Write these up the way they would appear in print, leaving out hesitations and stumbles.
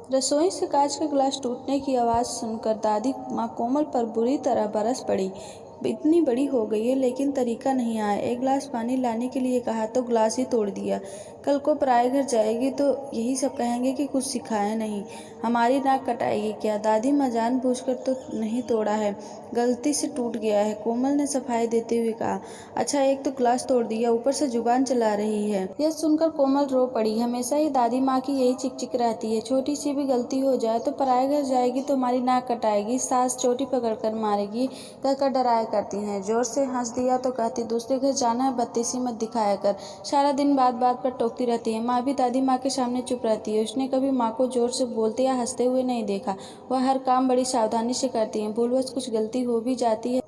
रसोई से कांच का गिलास टूटने की आवाज़ सुनकर दादी माँ कोमल पर बुरी तरह बरस पड़ी। इतनी बड़ी हो गई है लेकिन तरीका नहीं आया। एक गिलास पानी लाने के लिए कहा तो गिलास ही तोड़ दिया। कल को पराए घर जाएगी तो यही सब कहेंगे कि कुछ सिखाया नहीं। हमारी नाक कटाएगी क्या? दादी माँ जानबूझकर तो नहीं तोड़ा है, गलती से टूट गया है, कोमल ने सफाई देते हुए कहा। अच्छा, एक तो गिलास तोड़ दिया, ऊपर से जुबान चला रही है। यह सुनकर कोमल रो पड़ी। हमेशा ही दादी माँ की यही चिक रहती है, छोटी सी भी गलती हो जाए तो पराए घर जाएगी तो हमारी नाक कटाएगी, सास चोटी पकड़कर मारेगी कहकर डराया करती हैं। जोर से हंस दिया तो कहती दूसरे घर जाना है, बदतमीजी मत दिखाया कर। सारा दिन बात बात पर टोकती रहती है। माँ भी दादी माँ के सामने चुप रहती है। उसने कभी माँ को जोर से बोलते या हंसते हुए नहीं देखा। वह हर काम बड़ी सावधानी से करती हैं। भूलवश कुछ गलती हो भी जाती है,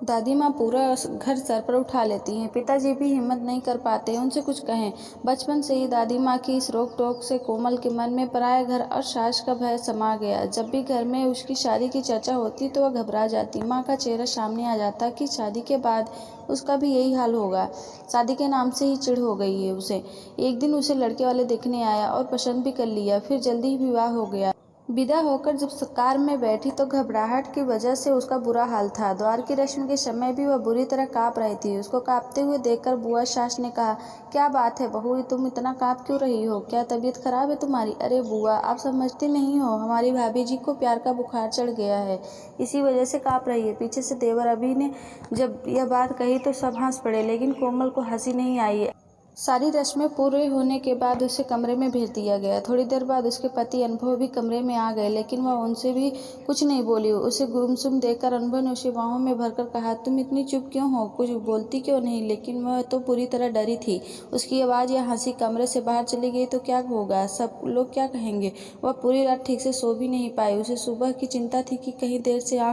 दादी माँ पूरा घर सर पर उठा लेती हैं। पिताजी भी हिम्मत नहीं कर पाते उनसे कुछ कहें। बचपन से ही दादी माँ की इस रोक टोक से कोमल के मन में पराये घर और सास का भय समा गया। जब भी घर में उसकी शादी की चर्चा होती तो वह घबरा जाती। माँ का चेहरा सामने आ जाता कि शादी के बाद उसका भी यही हाल होगा। शादी के नाम से ही चिढ़ हो गई है उसे। एक दिन उसे लड़के वाले देखने आया और पसंद भी कर लिया, फिर जल्दी ही विवाह हो गया। विदा होकर जब कार में बैठी तो घबराहट की वजह से उसका बुरा हाल था। द्वार की रस्म के समय भी वह बुरी तरह काँप रही थी। उसको काँपते हुए देखकर बुआ सास ने कहा, क्या बात है बहू, तुम इतना काँप क्यों रही हो? क्या तबीयत खराब है तुम्हारी? अरे बुआ, आप समझती नहीं हो, हमारी भाभी जी को प्यार का बुखार चढ़ गया है, इसी वजह से काँप रही है। पीछे से देवर अभी ने जब यह बात कही तो सब हंस पड़े, लेकिन कोमल को हंसी नहीं आई। सारी रस्में पूरे होने के बाद उसे कमरे में भेज दिया गया। थोड़ी देर बाद उसके पति अनुभव भी कमरे में आ गए, लेकिन वह उनसे भी कुछ नहीं बोली। उसे गुमसुम देखकर अनुभव ने उसे बाहों में भरकर कहा, तुम इतनी चुप क्यों हो, कुछ बोलती क्यों नहीं? लेकिन वह तो पूरी तरह डरी थी। उसकी आवाज़ या हंसी कमरे से बाहर चली गई तो क्या होगा, सब लोग क्या कहेंगे? वह पूरी रात ठीक से सो भी नहीं पाई। उसे सुबह की चिंता थी कि कहीं देर से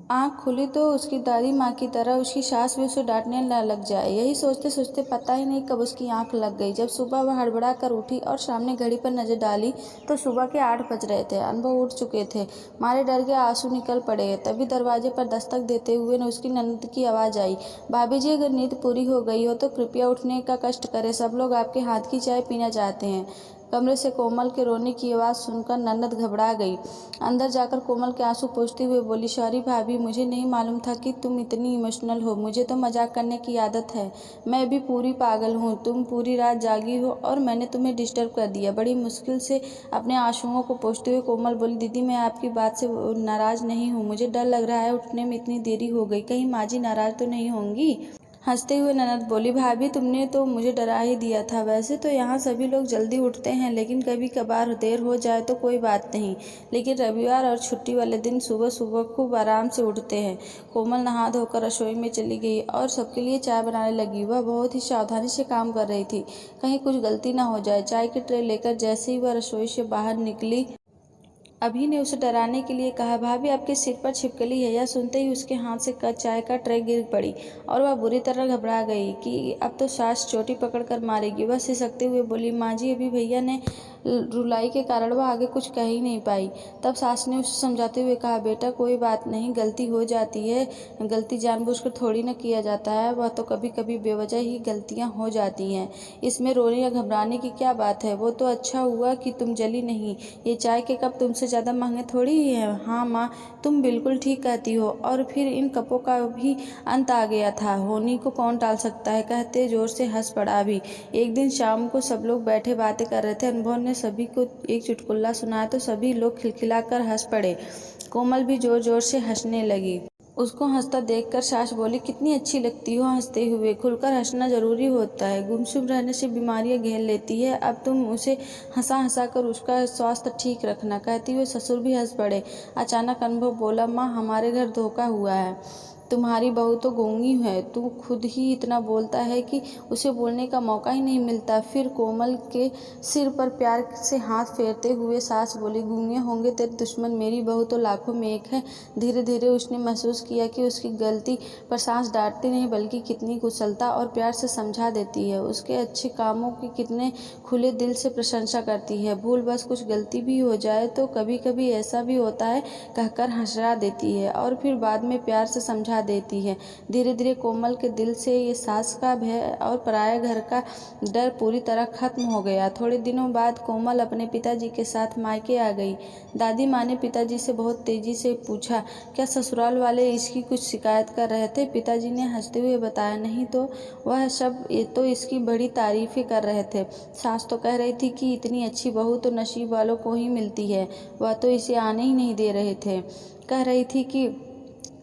आँख खुली तो उसकी दादी माँ की तरह उसकी सास भी उसे डांटने न लग जाए। यही सोचते सोचते पता ही नहीं कब उसकी आँख लग गई। जब सुबह वह हड़बड़ा कर उठी और सामने घड़ी पर नजर डाली तो सुबह के 8 बज रहे थे। अनुभव उठ चुके थे, मारे डर के आंसू निकल पड़े। तभी दरवाजे पर दस्तक देते हुए उसकी ननद की आवाज़ आई, भाभी जी, अगर नींद पूरी हो गई हो तो कृपया उठने का कष्ट करें, सब लोग आपके हाथ की चाय पीना चाहते हैं। कमरे से कोमल के रोने की आवाज़ सुनकर ननद घबरा गई। अंदर जाकर कोमल के आंसू पोंछते हुए बोली, सॉरी भाभी, मुझे नहीं मालूम था कि तुम इतनी इमोशनल हो, मुझे तो मजाक करने की आदत है, मैं भी पूरी पागल हूँ। तुम पूरी रात जागी हो और मैंने तुम्हें डिस्टर्ब कर दिया। बड़ी मुश्किल से अपने आंसुओं को पोंछते हुए कोमल बोली, दीदी मैं आपकी बात से नाराज़ नहीं हूँ, मुझे डर लग रहा है, उठने में इतनी देरी हो गई, कहीं माँ जी नाराज़ तो नहीं होंगी? हंसते हुए ननद बोली, भाभी तुमने तो मुझे डरा ही दिया था। वैसे तो यहाँ सभी लोग जल्दी उठते हैं, लेकिन कभी कभार देर हो जाए तो कोई बात नहीं, लेकिन रविवार और छुट्टी वाले दिन सुबह सुबह खूब आराम से उठते हैं। कोमल नहा धोकर रसोई में चली गई और सबके लिए चाय बनाने लगी। वह बहुत ही सावधानी से काम कर रही थी, कहीं कुछ गलती ना हो जाए। चाय की ट्रे लेकर जैसे ही वह रसोई से बाहर निकली, अभी ने उसे डराने के लिए कहा, भाभी आपके सिर पर छिपकली है। यह सुनते ही उसके हाथ से चाय का ट्रे गिर पड़ी और वह बुरी तरह घबरा गई कि अब तो सास चोटी पकड़कर मारेगी। वह सिसकते हुए बोली, माँ जी, अभी भैया ने रुलाई के कारण वह आगे कुछ कह ही नहीं पाई। तब सास ने उसे समझाते हुए कहा, बेटा कोई बात नहीं, गलती हो जाती है, गलती जानबूझकर थोड़ी ना किया जाता है, वह तो कभी कभी बेवजह ही गलतियाँ हो जाती हैं, इसमें रोने या घबराने की क्या बात है? वो तो अच्छा हुआ कि तुम जली नहीं, ये चाय के कप तुमसे ज़्यादा महंगे थोड़ी ही हैं। हाँ माँ, तुम बिल्कुल ठीक कहती हो, और फिर इन कपों का भी अंत आ गया था, होनी को कौन टाल सकता है, कहते जोर से हंस पड़ा भी। एक दिन शाम को सब लोग बैठे बातें कर रहे थे। अनुभव ने सभी को एक चुटकुला सुनाया तो सभी लोग खिलखिलाकर हंस पड़े। कोमल भी जोर जोर से हंसने लगी। उसको हंसता देखकर सास बोली, कितनी अच्छी लगती हो हंसते हुए, खुलकर हंसना जरूरी होता है, गुमसुम रहने से बीमारियां घेर लेती है। अब तुम उसे हंसा हंसा कर उसका स्वास्थ्य ठीक रखना, कहती हुए ससुर भी हंस पड़े। अचानक अनुभव बोला, माँ हमारे घर धोखा हुआ है, तुम्हारी बहू तो गूंगी है, तू खुद ही इतना बोलता है कि उसे बोलने का मौका ही नहीं मिलता। फिर कोमल के सिर पर प्यार से हाथ फेरते हुए सास बोली, गूंगे होंगे तेरे दुश्मन, मेरी बहू तो लाखों में एक है। धीरे धीरे उसने महसूस किया कि उसकी गलती पर सास डांटती नहीं बल्कि कितनी कुशलता और प्यार से समझा देती है, उसके अच्छे कामों की कितने खुले दिल से प्रशंसा करती है। भूल बस कुछ गलती भी हो जाए तो कभी कभी ऐसा भी होता है कहकर हंसरा देती है और फिर बाद में प्यार से समझा समझा देती है। धीरे धीरे कोमल के दिल से ये सास का भय और पराया घर का डर पूरी तरह खत्म हो गया। थोड़े दिनों बाद कोमल अपने पिताजी के साथ मायके आ गई। दादी माँ ने पिताजी से बहुत तेजी से पूछा, क्या ससुराल वाले इसकी कुछ शिकायत कर रहे थे? पिताजी ने हंसते हुए बताया, नहीं तो वह सब ये तो इसकी बड़ी तारीफें कर रहे थे। सास तो कह रही थी कि इतनी अच्छी बहू तो नसीब वालों को ही मिलती है, वह तो इसे आने ही नहीं दे रहे थे। कह रही थी कि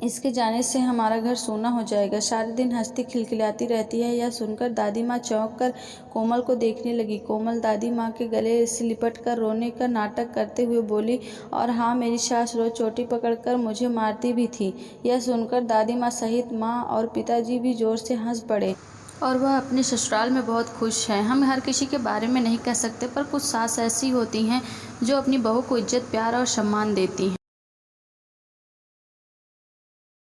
इसके जाने से हमारा घर सोना हो जाएगा। सारे दिन हंसती खिलखिलाती रहती है। यह सुनकर दादी माँ चौंक कर कोमल को देखने लगी। कोमल दादी माँ के गले से लिपट कर रोने का नाटक करते हुए बोली, और हाँ, मेरी सास रोज चोटी पकड़कर मुझे मारती भी थी। यह सुनकर दादी माँ सहित माँ और पिताजी भी जोर से हंस पड़े और वह अपने ससुराल में बहुत खुश है। हम हर किसी के बारे में नहीं कह सकते, पर कुछ सास ऐसी होती हैं जो अपनी बहू को इज्जत, प्यार और सम्मान देती हैं।